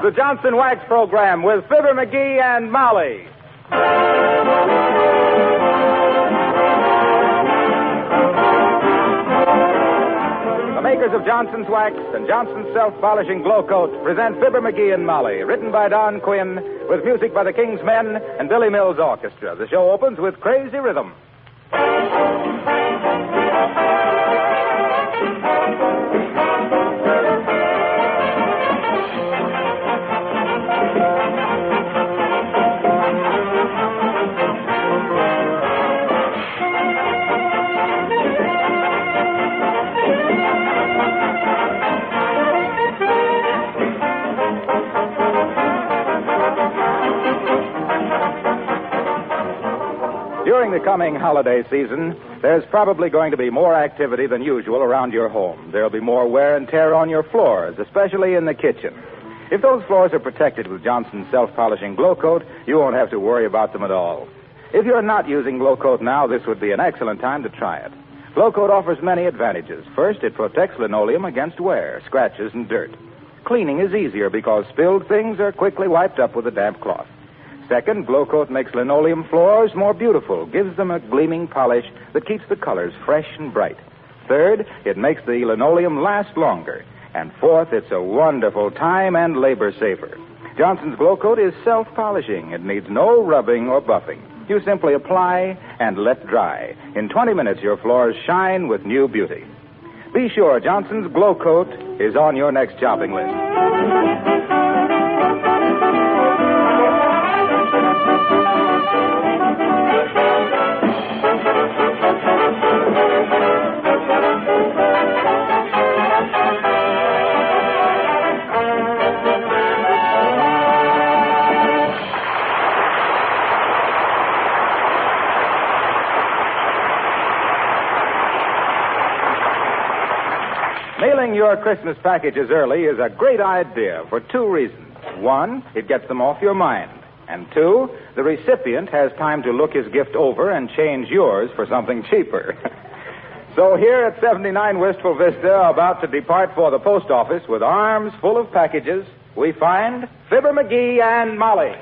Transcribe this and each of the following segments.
the Johnson Wax Program with Fibber McGee and Molly. The makers of Johnson's Wax and Johnson's Self-Polishing Glow Coat present Fibber McGee and Molly, written by Don Quinn, with music by the King's Men and Billy Mills Orchestra. The show opens with Crazy Rhythm. During the coming holiday season, there's probably going to be more activity than usual around your home. There'll be more wear and tear on your floors, especially in the kitchen. If those floors are protected with Johnson's Self-Polishing Glow Coat, you won't have to worry about them at all. If you're not using Glow Coat now, this would be an excellent time to try it. Glow Coat offers many advantages. First, it protects linoleum against wear, scratches, and dirt. Cleaning is easier because spilled things are quickly wiped up with a damp cloth. Second, Glow Coat makes linoleum floors more beautiful, gives them a gleaming polish that keeps the colors fresh and bright. Third, it makes the linoleum last longer. And fourth, it's a wonderful time and labor saver. Johnson's Glow Coat is self-polishing. It needs no rubbing or buffing. You simply apply and let dry. In 20 minutes, your floors shine with new beauty. Be sure Johnson's Glow Coat is on your next shopping list. Mailing your Christmas packages early is a great idea for two reasons. One, it gets them off your mind. And two, the recipient has time to look his gift over and change yours for something cheaper. So here at 79 Wistful Vista, about to depart for the post office with arms full of packages, we find Fibber McGee and Molly.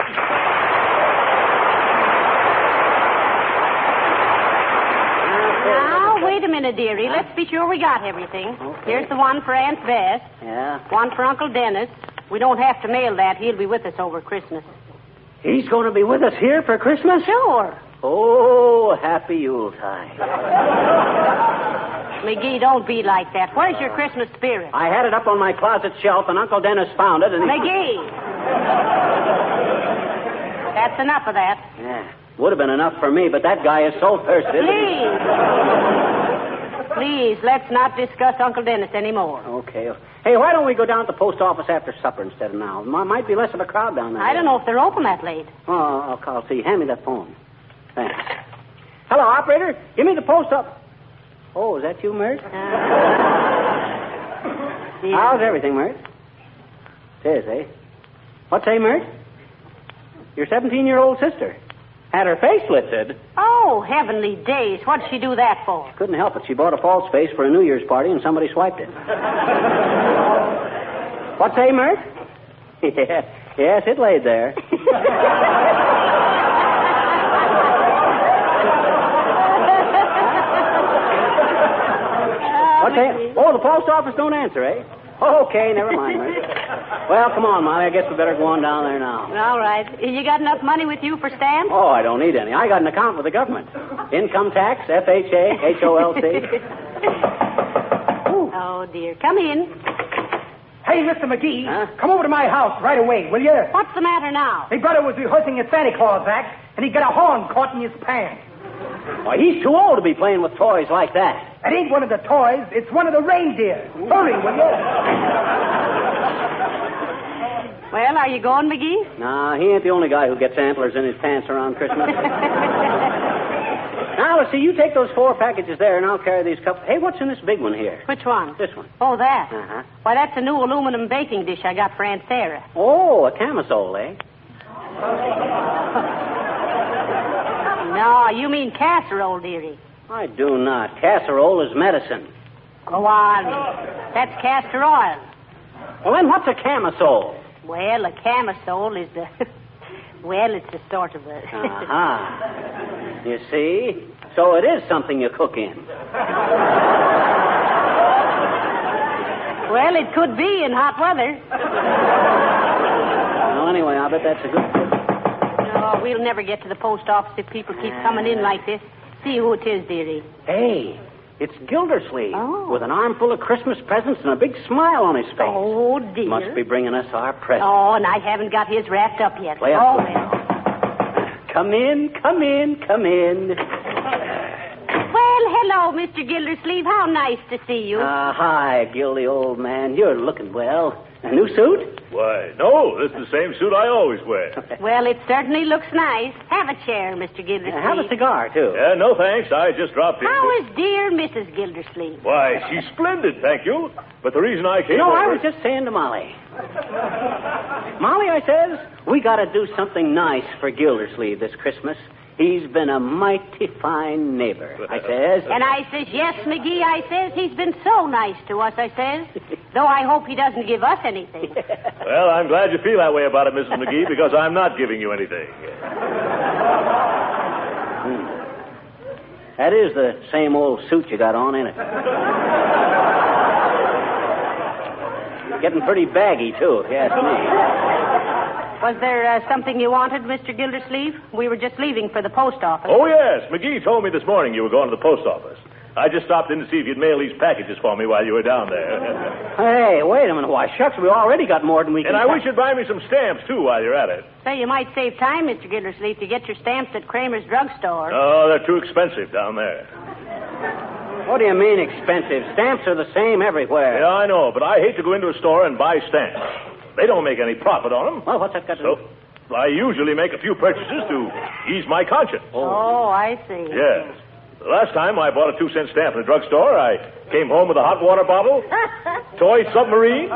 Wait a minute, dearie. Let's be sure we got everything. Okay. Here's the one for Aunt Bess. Yeah. One for Uncle Dennis. We don't have to mail that. He'll be with us over Christmas. He's going to be with us here for Christmas? Sure. Oh, happy Yuletide. McGee, don't be like that. Where's your Christmas spirit? I had it up on my closet shelf, and Uncle Dennis found it, and... McGee! That's enough of that. Yeah. Would have been enough for me, but that guy is so thirsty. Please, let's not discuss Uncle Dennis anymore. Okay. Hey, why don't we go down to the post office after supper instead of now? Might be less of a crowd down there. I don't know if they're open that late. Oh, I'll see. Hand me that phone. Thanks. Hello, operator. Give me the post office. Oh, is that you, Mert? Yeah. How's everything, Mert? It is, eh? What's say, Mert? Your 17-year-old sister. Had her face lifted. Oh, heavenly days. What'd she do that for? Couldn't help it. She bought a false face for a New Year's party, and somebody swiped it. What say, Mert? Yes, it laid there. What say? Oh, the post office don't answer, eh? Okay, never mind, Mert. Well, come on, Molly. I guess we better go on down there now. All right. You got enough money with you for stamps? Oh, I don't need any. I got an account with the government. Income tax, FHA, HOLC. Oh, dear. Come in. Hey, Mr. McGee, Huh? come over to my house right away, will you? What's the matter now? My brother was rehearsing his Santa Claus act, and he got a horn caught in his pants. Why, he's too old to be playing with toys like that. It ain't one of the toys, it's one of the reindeer. Hurry, will you? Well, are you going, McGee? Nah, he ain't the only guy who gets antlers in his pants around Christmas. Now, let's see, you take those 4 packages there, and I'll carry these cups. Hey, what's in this big one here? Which one? This one. Oh, that. Uh-huh. Why, that's a new aluminum baking dish I got for Aunt Sarah. Oh, a camisole, eh? No, you mean casserole, dearie. I do not. Casserole is medicine. Go on. That's castor oil. Well, then what's a camisole? Well, a camisole is a... Well, it's a sort of a... Uh-huh. You see? So it is something you cook in. Well, it could be in hot weather. Well, anyway, I bet that's a good tip. No, we'll never get to the post office if people keep coming in like this. See who it is, dearie. Hey, it's Gildersleeve. Oh. With an armful of Christmas presents and a big smile on his face. Oh, dear. Must be bringing us our presents. Oh, and I haven't got his wrapped up yet. Play up, Oh, play. well. Come in, come in, come in. Well, hello, Mr. Gildersleeve. How nice to see you. Hi, Gildy, old man. You're looking well. A new suit? Why, no, this is the same suit I always wear. Well, it certainly looks nice. Have a chair, Mr. Gildersleeve. Have a cigar, too. No, thanks. I just dropped in. How is dear Mrs. Gildersleeve? Why, she's splendid, thank you. But the reason I came You know, over... I was just saying to Molly. Molly, I says, we got to do something nice for Gildersleeve this Christmas. He's been a mighty fine neighbor, I says. And I says, yes, McGee, I says, he's been so nice to us, I says. Though I hope he doesn't give us anything. Well, I'm glad you feel that way about it, Mrs. McGee, because I'm not giving you anything. That is the same old suit you got on, ain't it? Getting pretty baggy, too, if you ask me. Was there something you wanted, Mr. Gildersleeve? We were just leaving for the post office. Oh, yes. McGee told me this morning you were going to the post office. I just stopped in to see if you'd mail these packages for me while you were down there. Hey, wait a minute. Why, shucks, we already got more than we can... And I wish you'd buy me some stamps, too, while you're at it. Say, you might save time, Mr. Gildersleeve, to get your stamps at Kramer's drugstore. Oh, they're too expensive down there. What do you mean expensive? Stamps are the same everywhere. Yeah, I know, but I hate to go into a store and buy stamps. They don't make any profit on them. Well, what's that got to do? So, I usually make a few purchases to ease my conscience. Oh, I see. Yes. The last time I bought a 2-cent stamp in a drugstore, I came home with a hot water bottle, toy submarine,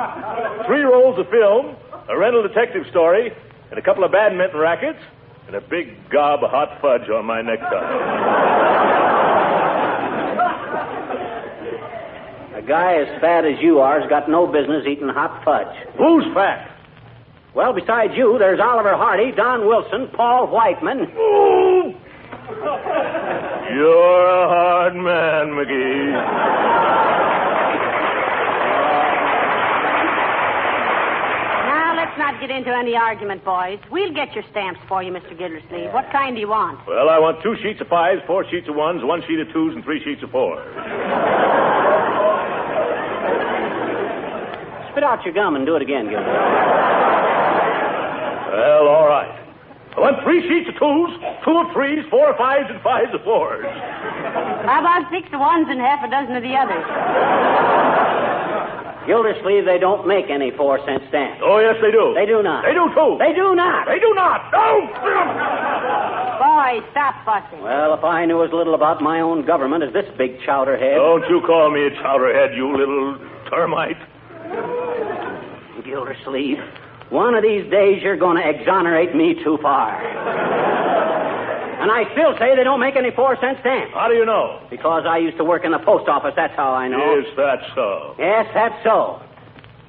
3 rolls of film, a rental detective story, and a couple of badminton rackets, and a big gob of hot fudge on my necktie. A guy as fat as you are has got no business eating hot fudge. Who's fat? Well, besides you, there's Oliver Hardy, Don Wilson, Paul Whiteman. Ooh! You're a hard man, McGee. Now, let's not get into any argument, boys. We'll get your stamps for you, Mr. Gildersleeve. What kind do you want? Well, I want 2 sheets of 5s, 4 sheets of 1s, 1 sheet of 2s, and 3 sheets of 4s. Spit out your gum and do it again, Gildersleeve. Well, all right. I want 3 sheets of 2s, 2 of 3s, 4 of 5s, and 5s of 4s. How about 6 of 1s and half a dozen of the others? Gildersleeve, they don't make any 4-cent stamps. Oh, yes, they do. They do not. They do, too. They do not. They do not. No! Boys, stop fussing. Well, if I knew as little about my own government as this big chowderhead. Don't you call me a chowderhead, you little termite. Gildersleeve, one of these days you're going to exonerate me too far. And I still say they don't make any 4-cent stamps. How do you know? Because I used to work in the post office, that's how I know. Is that so? Yes, that's so.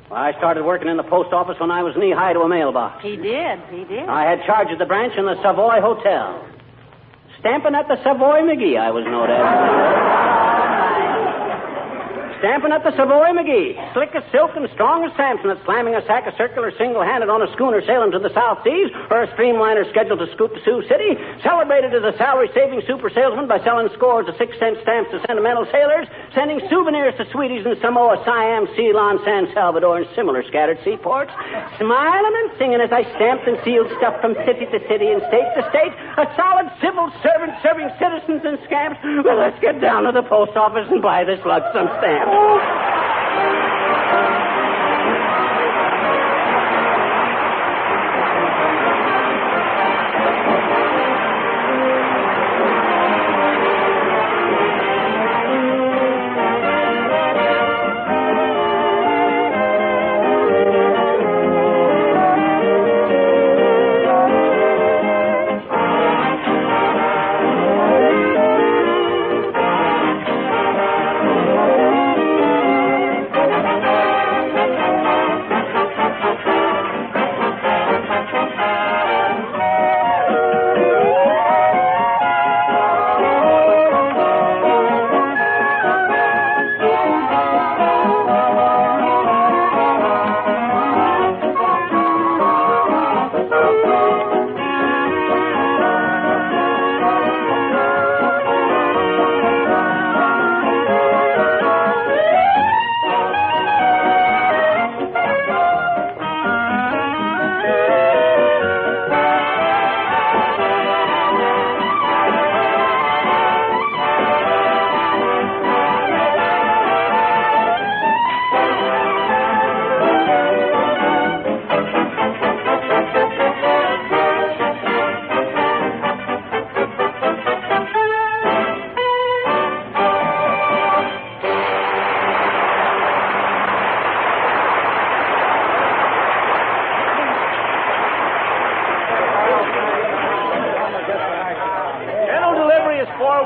Well, I started working in the post office when I was knee-high to a mailbox. He did. I had charge of the branch in the Savoy Hotel. Stamping at the Savoy McGee, I was known as. Stamping at the Savoy McGee. Slick as silk and strong as Samson at slamming a sack of circular single-handed on a schooner sailing to the South Seas or a streamliner scheduled to scoot to Sioux City. Celebrated as a salary-saving super salesman by selling scores of 6-cent stamps to sentimental sailors, sending souvenirs to sweeties in Samoa, Siam, Ceylon, San Salvador, and similar scattered seaports. Smiling and singing as I stamped and sealed stuff from city to city and state to state. A solid civil servant serving citizens and scamps. Well, let's get down to the post office and buy this luxem stamp.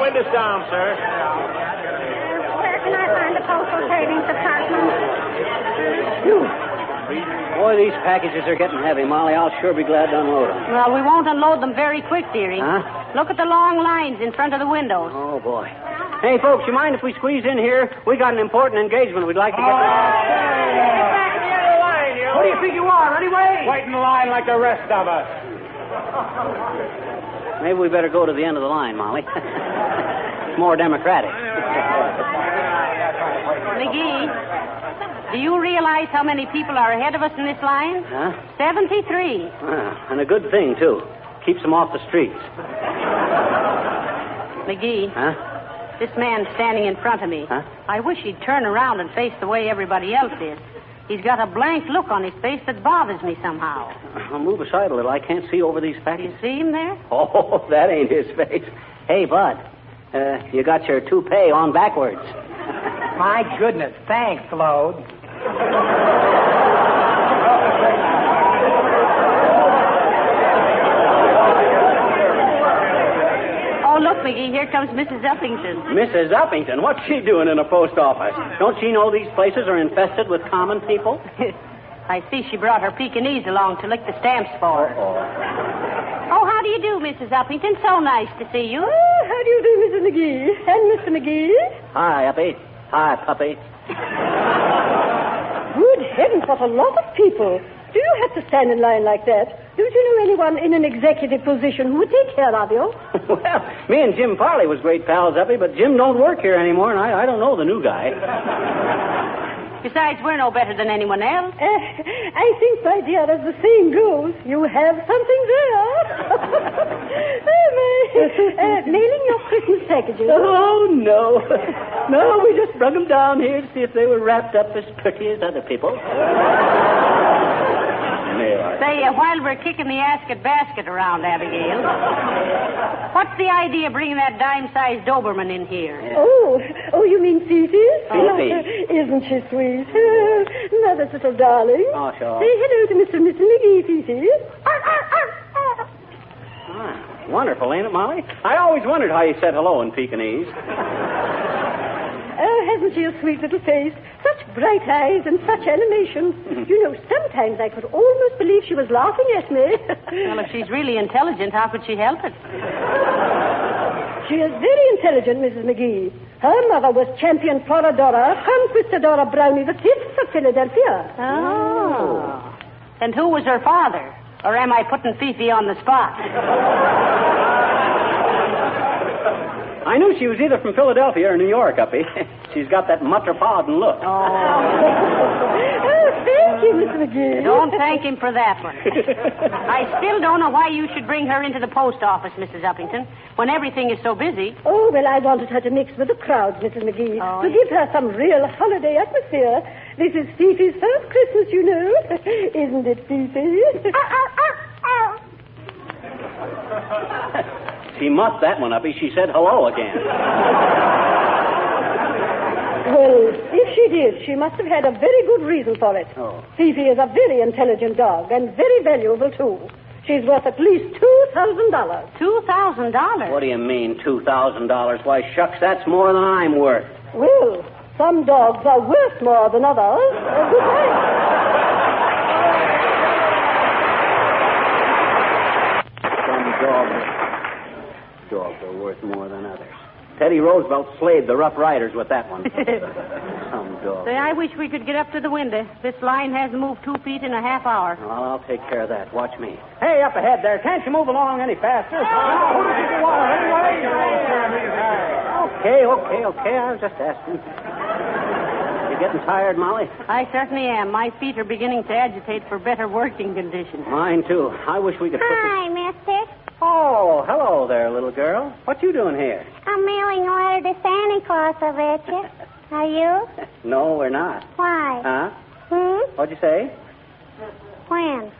windows down, sir. Where can I find the postal savings department? Boy, these packages are getting heavy, Molly. I'll sure be glad to unload them. Well, we won't unload them very quick, dearie. Huh? Look at the long lines in front of the windows. Oh, boy. Hey, folks, you mind if we squeeze in here? We got an important engagement we'd like to get Who do you think you are, anyway? Wait in line like the rest of us. Maybe we better go to the end of the line, Molly. It's more democratic. McGee, do you realize how many people are ahead of us in this line? Huh? 73. And a good thing, too. Keeps them off the streets. McGee. Huh? This man standing in front of me. Huh? I wish he'd turn around and face the way everybody else is. He's got a blank look on his face that bothers me somehow. I'll move aside a little. I can't see over these packages. You see him there? Oh, that ain't his face. Hey, Bud, you got your toupee on backwards. My goodness. Thanks, Lode. Oh, look, McGee, here comes Mrs. Uppington. Mrs. Uppington? What's she doing in a post office? Don't she know these places are infested with common people? I see she brought her Pekingese along to lick the stamps for her. Oh, how do you do, Mrs. Uppington? So nice to see you. Oh, how do you do, Mrs. McGee? And Mr. McGee? Hi, Uppy. Hi, puppy. Good heavens, what a lot of people. Do you have to stand in line like that? Don't you know anyone in an executive position who would take care of you? Well, me and Jim Farley was great pals, Uppy, but Jim don't work here anymore, and I don't know the new guy. Besides, we're no better than anyone else. I think, my dear, as the saying goes, you have something there. Mailing your Christmas packages. Oh, no. No, we just brought them down here to see if they were wrapped up as pretty as other people. Say, while we're kicking the basket around, Abigail, what's the idea of bringing that dime-sized Doberman in here? Yeah. Oh, you mean Fifi? Fifi. Isn't she sweet? Mother's little darling. Oh, sure. Say hello to Mr. and Mrs. McGee, Fifi. Wonderful, ain't it, Molly? I always wondered how you said hello in Pekingese. Oh, hasn't she a sweet little face? Such bright eyes and such animation. You know, sometimes I could almost believe she was laughing at me. Well, if she's really intelligent, how could she help it? She is very intelligent, Mrs. McGee. Her mother was champion Floradora, conquistadora Brownie the Fifth of Philadelphia. Oh. And who was her father? Or am I putting Fifi on the spot? I knew she was either from Philadelphia or New York, Uppy. She's got that metropolitan look. Oh, thank you, Mr. McGee. Don't thank him for that one. I still don't know why you should bring her into the post office, Mrs. Uppington, when everything is so busy. Oh, well, I wanted her to mix with the crowds, Mrs. McGee, to give her some real holiday atmosphere. This is Fifi's first Christmas, you know. Isn't it, Fifi? She muffed that one, Uppy. She said hello again. Well, if she did, she must have had a very good reason for it. Oh. Fifi is a very intelligent dog and very valuable, too. She's worth at least $2,000. $2,000? What do you mean, $2,000? Why, shucks, that's more than I'm worth. Well, some dogs are worth more than others. Good night. Dogs are worth more than others. Teddy Roosevelt slayed the Rough Riders with that one. Some dog. Say, I wish we could get up to the window. This line hasn't moved 2 feet in a half hour. Well, I'll take care of that. Watch me. Hey, up ahead there. Can't you move along any faster? Okay. I was just asking. You getting tired, Molly? I certainly am. My feet are beginning to agitate for better working conditions. Mine, too. I wish we could put Hi, mister. Oh, hello there, little girl. What you doing here? I'm mailing a letter to Santa Claus, I bet you. Are you? No, we're not. Why? Huh? What'd you say? When?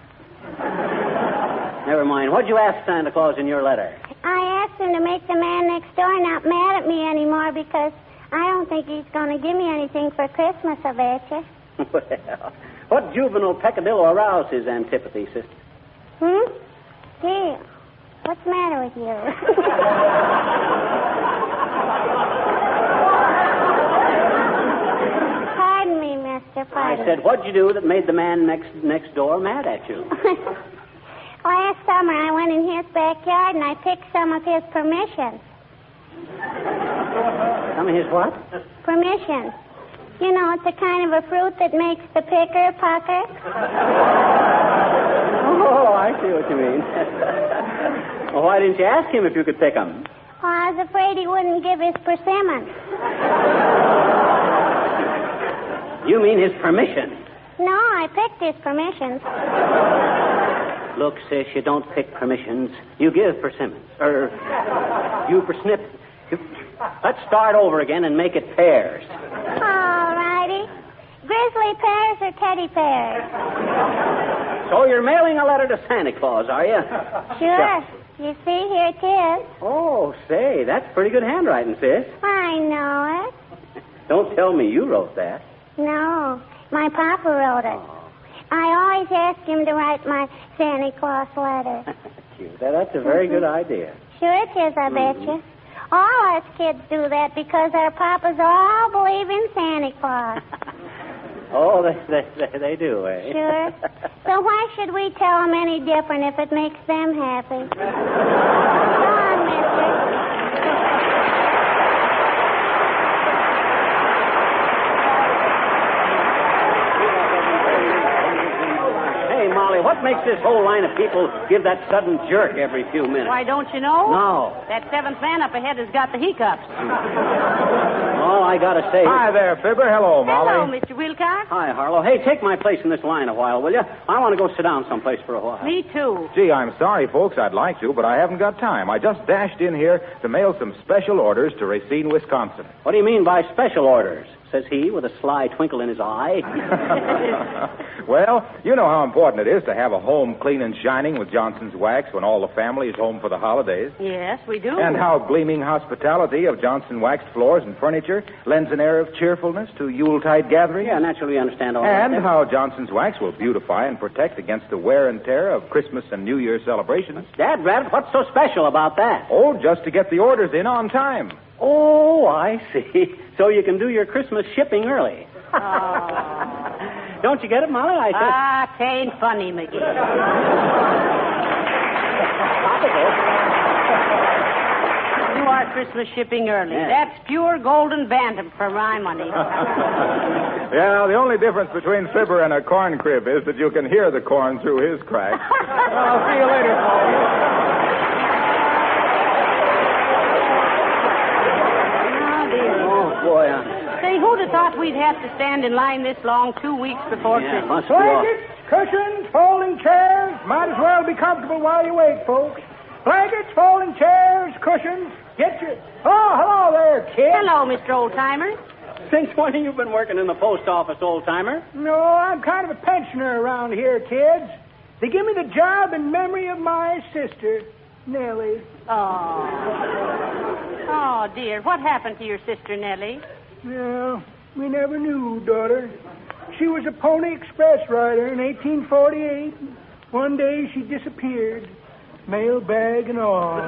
Never mind. What'd you ask Santa Claus in your letter? I asked him to make the man next door not mad at me anymore because I don't think he's going to give me anything for Christmas, I bet you. Well, what juvenile peccadillo aroused his antipathy, sister? Gee, what's the matter with you? mister. I Pardon. said, what'd you do that made the man next door mad at you? Last summer, I went in his backyard and I picked some of his permissions. Some of his what? Permissions. You know, it's a kind of a fruit that makes the picker pucker. Oh, I see what you mean. Well, why didn't you ask him if you could pick them? Oh, I was afraid he wouldn't give his persimmons. You mean his permission? No, I picked his permissions. Look, sis, you don't pick permissions. You give persimmons. You persnip. Let's start over again and make it pears. All righty. Grizzly pears or teddy pears? So you're mailing a letter to Santa Claus, are you? Sure. You see, here it is. Oh, say, that's pretty good handwriting, sis. I know it. Don't tell me you wrote that. No, my papa wrote it. I always ask him to write my Santa Claus letter. Cute. That's a very good idea. Sure it is, I bet you. All us kids do that because our papas all believe in Santa Claus. Oh, they do, eh? Sure. So why should we tell them any different if it makes them happy? Go on, mister. Hey, Molly, what makes this whole line of people give that sudden jerk every few minutes? Why, don't you know? No. That seventh man up ahead has got the hiccups. All I gotta say... Hi there, Fibber. Hello, Molly. Hello, Mr. Wilcox. Hi, Harlow. Hey, take my place in this line a while, will you? I want to go sit down someplace for a while. Me too. Gee, I'm sorry, folks. I'd like to, but I haven't got time. I just dashed in here to mail some special orders to Racine, Wisconsin. What do you mean by special orders? Says he with a sly twinkle in his eye. Well, you know how important it is to have a home clean and shining with Johnson's Wax when all the family is home for the holidays. Yes, we do. And how gleaming hospitality of Johnson waxed floors and furniture lends an air of cheerfulness to Yuletide gatherings. Yeah, naturally, we understand all that. And how Johnson's Wax will beautify and protect against the wear and tear of Christmas and New Year celebrations. Dad, Rabbit, what's so special about that? Oh, just to get the orders in on time. Oh, I see. So you can do your Christmas shipping early. Oh. Don't you get it, Molly? I said... Tain't funny, McGee. You are Christmas shipping early. Yeah. That's pure golden bantam for my money. Yeah, the only difference between Fibber and a corn crib is that you can hear the corn through his crack. I'll see you later, folks. Boy, Say, who'd have thought we'd have to stand in line this long 2 weeks before Christmas? must be Blankets, cushions, folding chairs. Might as well be comfortable while you wait, folks. Blankets, folding chairs, cushions. Get your... Oh, hello there, kid. Hello, Mr. Oldtimer. Since when have you been working in the post office, old-timer? No, I'm kind of a pensioner around here, kids. They give me the job in memory of my sister, Nellie. Oh, dear. What happened to your sister, Nellie? Well, we never knew, daughter. She was a Pony Express rider in 1848. One day she disappeared, mail bag and all.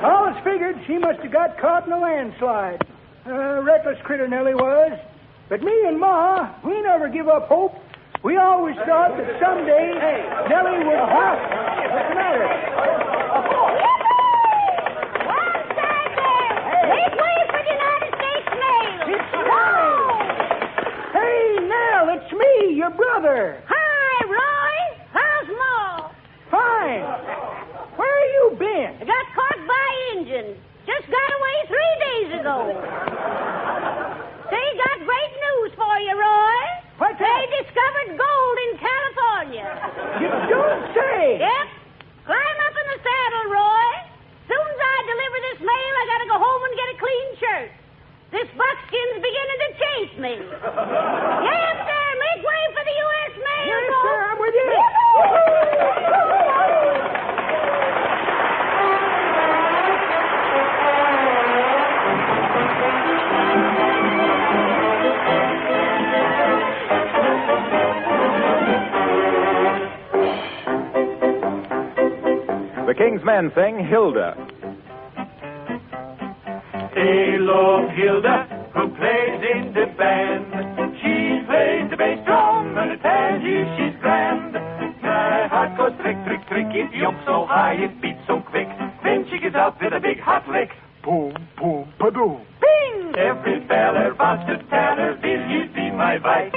All it's figured she must have got caught in a landslide. Reckless critter Nellie was. But me and Ma, we never give up hope. We always thought that someday Nellie would... What's the matter? Make way for the United States mail. Hey, Nell, it's me, your brother. Hi, Roy. How's Ma? Fine. Where you been? I got caught by Indians. Just got away 3 days ago. They got great news for you, Roy. What's They that? discovered gold in California. You don't say. Yep. Climb up in the saddle, Roy. Soon as I deliver this mail, I gotta go home and get a clean shirt. This buckskin's beginning to chase me. Yes, sir. Make way for the U.S. mail, Yes, folks. sir, I'm with you. The King's Men sing Hilda. They love Hilda, who plays in the band. tell you she's grand. My heart goes trick, trick, trick. It jumps so high, it beats so quick. Then she gives out with a big hot lick. Boom, boom, ba-doom. Bing! Every feller wants to tell her, will you be my wife?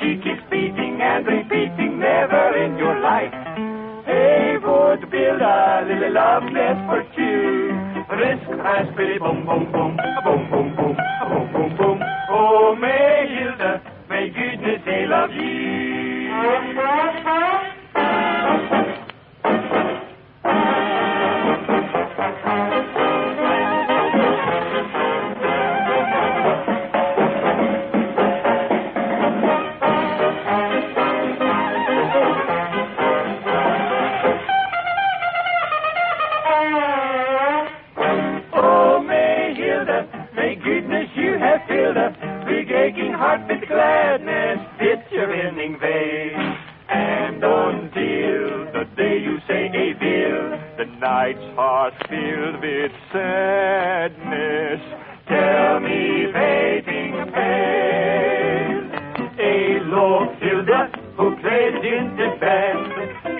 She keeps beating and repeating, never in your life. Hey, would build a little love nest for two. Risk, raspberry, boom, boom, boom, boom, boom, boom, boom, boom, boom. Oh, may Hilda, may goodness they love you. Heart with gladness, fit your winning vein. And until the day you say a will, the nights are filled with sadness. Tell me, waiting pale. A low Hilda who played in the band.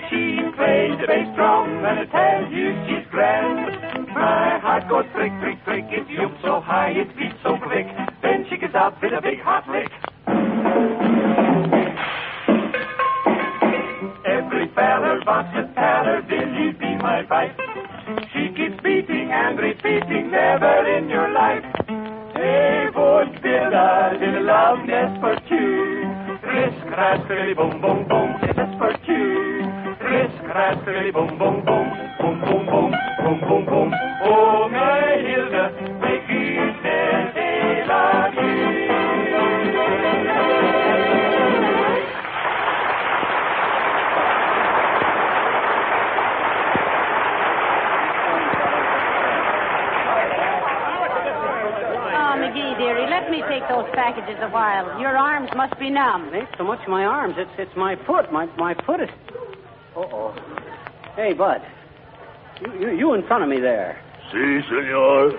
She plays the bass drum and I tell you she's grand. My heart goes trick, trick, trick. It jumps so high, it beats so quick. Then she gets out with a big hot lick. Every feller wants to tell her, will you be my wife? She keeps beating and repeating, never in your life. Hey, would build a little love nest for two. Risk, raspberry, boom, boom, boom, just for two. Risk, raspberry, boom, boom, boom, boom, boom, boom, boom, boom, boom. Oh, my Hilda, may goodness they love you. McGee, dearie, let me take those packages a while. Your arms must be numb. It ain't so much my arms. It's my foot. My foot is... Uh-oh. Hey, Bud. You in front of me there. Si, senor.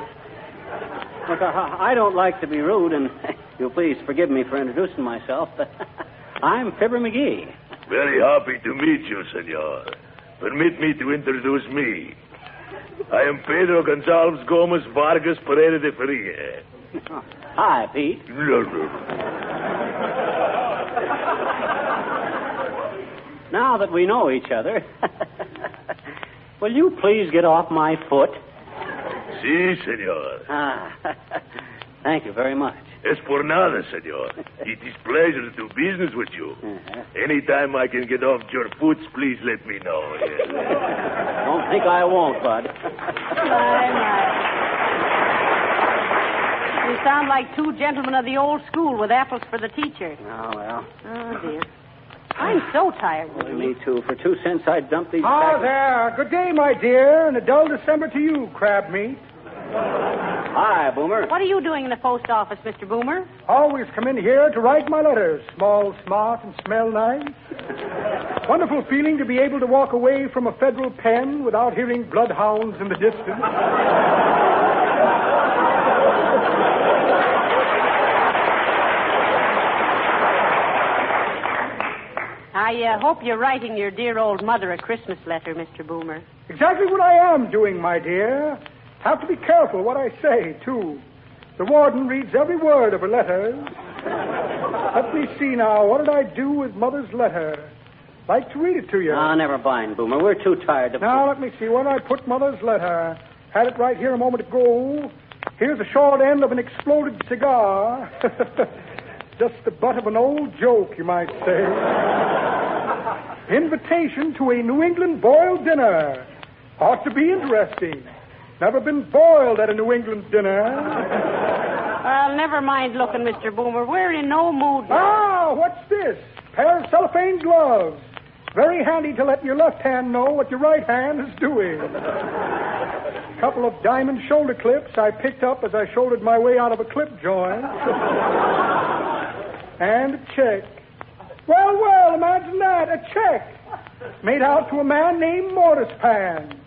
Look, I don't like to be rude, and you'll please forgive me for introducing myself, but I'm Fibber McGee. Very happy to meet you, senor. Permit me to introduce me. I am Pedro Gonzalez Gomez Vargas Pereira de Faria. Hi, Pete. Now that we know each other, will you please get off my foot? Si, senor. Thank you very much. Es por nada, senor. It is pleasure to do business with you. Anytime I can get off your foot, please let me know. Don't think I won't, Bud. My. You sound like two gentlemen of the old school with apples for the teacher. Oh, well. Oh, dear. I'm so tired. Well, me too. For 2 cents, I'd dump these Ah, packages. there. Good day, my dear, and a dull December to you, crab meat. Hi, Boomer. What are you doing in the post office, Mr. Boomer? Always come in here to write my letters. Small, smart, and smell nice. Wonderful feeling to be able to walk away from a federal pen without hearing bloodhounds in the distance. I hope you're writing your dear old mother a Christmas letter, Mr. Boomer. Exactly what I am doing, my dear. Have to be careful what I say, too. The warden reads every word of her letters. Let me see now. What did I do with Mother's letter? Like to read it to you. Ah, never mind, Boomer. We're too tired to... Now, let me see. Where did I put Mother's letter? Had it right here a moment ago. Here's the short end of an exploded cigar. Just the butt of an old joke, you might say. Invitation to a New England boiled dinner. Ought to be interesting. Never been boiled at a New England dinner. Well, never mind looking, Mr. Boomer. We're in no mood. Ah, what's this? Pair of cellophane gloves. Very handy to let your left hand know what your right hand is doing. Couple of diamond shoulder clips I picked up as I shouldered my way out of a clip joint. And a check. Well, imagine that, a check. Made out to a man named Mortispan.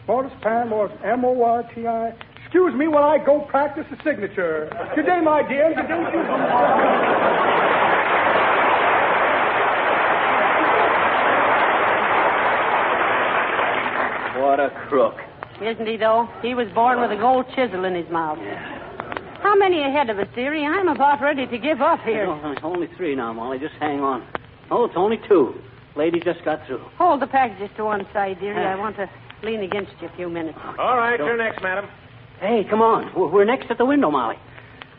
Mortispan, M-O-R-T-I. Excuse me while I go practice the signature. Good day, my dear. Good day to you. crook. Isn't he, though? He was born with a gold chisel in his mouth. Yeah. How many ahead of us, dearie? I'm about ready to give up here. No, it's only 3 now, Molly. Just hang on. Oh, it's only 2. Lady just got through. Hold the packages to one side, dearie. I want to lean against you a few minutes. All right, you're next, madam. Hey, come on. We're next at the window, Molly.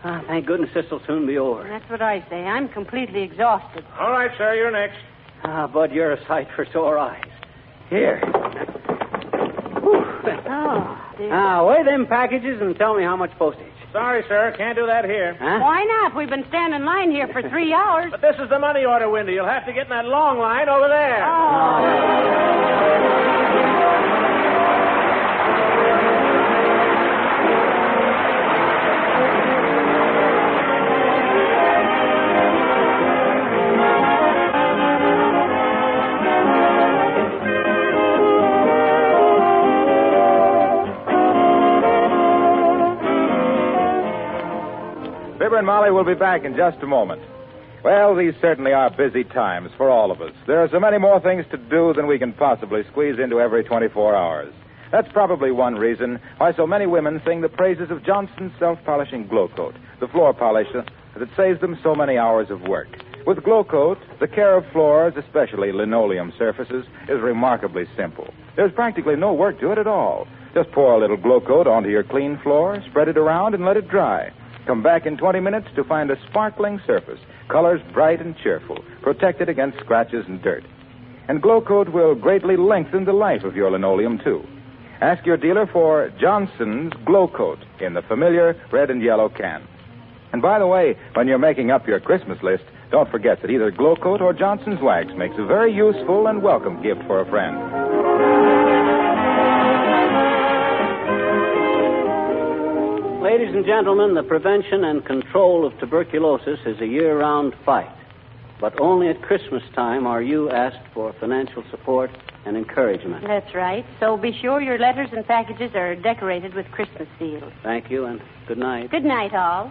Thank goodness this will soon be over. That's what I say. I'm completely exhausted. All right, sir, you're next. Bud, you're a sight for sore eyes. Here. Oh, dear. Now, weigh them packages and tell me how much postage. Sorry, sir, can't do that here. Huh? Why not? We've been standing in line here for 3 hours. But this is the money order window. You'll have to get in that long line over there. Fibber and Molly will be back in just a moment. Well, these certainly are busy times for all of us. There are so many more things to do than we can possibly squeeze into every 24 hours. That's probably one reason why so many women sing the praises of Johnson's self-polishing Glow Coat, the floor polisher that saves them so many hours of work. With Glow Coat, the care of floors, especially linoleum surfaces, is remarkably simple. There's practically no work to it at all. Just pour a little Glow Coat onto your clean floor, spread it around, and let it dry. Come back in 20 minutes to find a sparkling surface, colors bright and cheerful, protected against scratches and dirt. And Glow Coat will greatly lengthen the life of your linoleum, too. Ask your dealer for Johnson's Glow Coat in the familiar red and yellow can. And by the way, when you're making up your Christmas list, don't forget that either Glow Coat or Johnson's Wax makes a very useful and welcome gift for a friend. Ladies and gentlemen, the prevention and control of tuberculosis is a year-round fight. But only at Christmas time are you asked for financial support and encouragement. That's right. So be sure your letters and packages are decorated with Christmas seals. Thank you, and good night. Good night, all.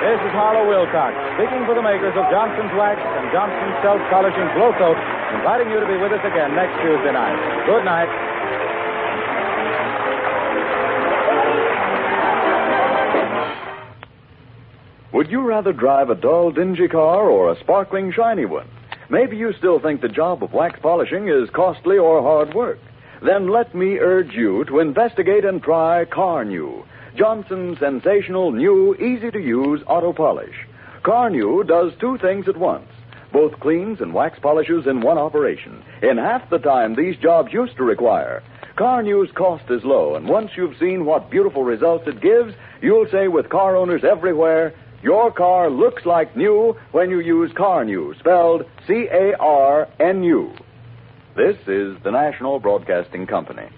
This is Harlow Wilcox, speaking for the makers of Johnson's Wax and Johnson's Self-Polishing Glow Coat, inviting you to be with us again next Tuesday night. Good night. Would you rather drive a dull, dingy car or a sparkling, shiny one? Maybe you still think the job of wax polishing is costly or hard work. Then let me urge you to investigate and try Car New, Johnson's sensational, new, easy-to-use auto polish. Car New does 2 things at once. Both cleans and wax polishes in one operation, in half the time these jobs used to require. Car New's cost is low, and once you've seen what beautiful results it gives, you'll say with car owners everywhere, your car looks like new when you use Car New, spelled C-A-R-N-U. This is the National Broadcasting Company.